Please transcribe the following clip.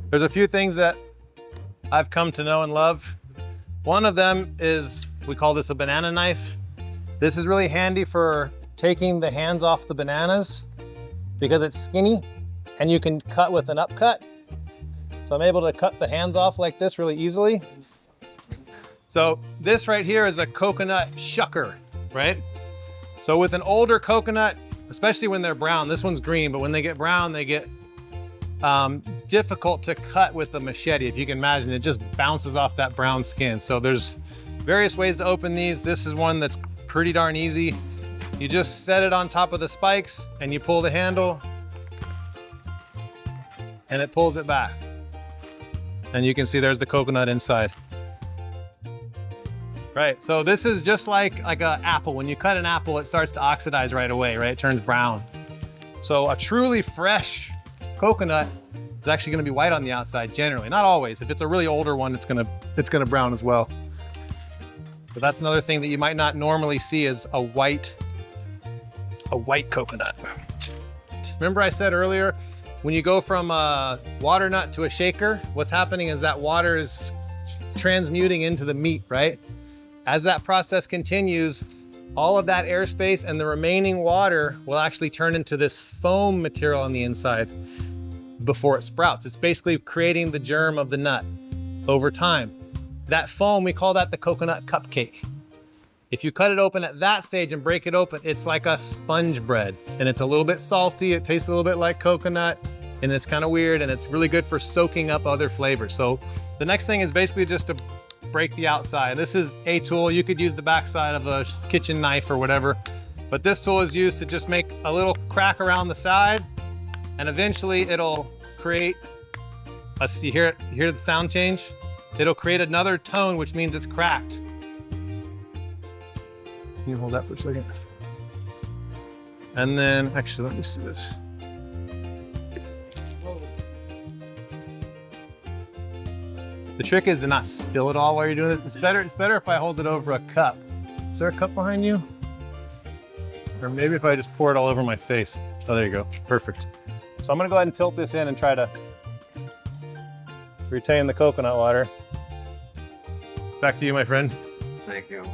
There's a few things that I've come to know and love. One of them is, we call this a banana knife. This is really handy for taking the hands off the bananas because it's skinny and you can cut with an upcut. So I'm able to cut the hands off like this really easily. So this right here is a coconut shucker, right? So with an older coconut, especially when they're brown, this one's green, but when they get brown, they get difficult to cut with a machete. If you can imagine, it just bounces off that brown skin. So there's various ways to open these. This is one that's pretty darn easy. You just set it on top of the spikes and you pull the handle and it pulls it back. And you can see there's the coconut inside. Right, so this is just like an apple. When you cut an apple, it starts to oxidize right away, right? It turns brown. So a truly fresh coconut is actually gonna be white on the outside generally. Not always. If it's a really older one, it's gonna brown as well. But that's another thing that you might not normally see is a white coconut. Remember I said earlier, when you go from a water nut to a shaker, what's happening is that water is transmuting into the meat, right? As that process continues, all of that airspace and the remaining water will actually turn into this foam material on the inside before it sprouts. It's basically creating the germ of the nut over time. That foam, we call that the coconut cupcake. If you cut it open at that stage and break it open, it's like a sponge bread and it's a little bit salty. It tastes a little bit like coconut and it's kind of weird and it's really good for soaking up other flavors. So the next thing is basically just to break the outside. This is a tool. You could use the backside of a kitchen knife or whatever, but this tool is used to just make a little crack around the side and eventually it'll create you hear the sound change? It'll create another tone, which means it's cracked. Can you hold that for a second? And then, actually, let me see this. The trick is to not spill it all while you're doing it. It's better if I hold it over a cup. Is there a cup behind you? Or maybe if I just pour it all over my face. Oh, there you go, perfect. So I'm gonna go ahead and tilt this in and try to retain the coconut water. Back to you, my friend. Thank you.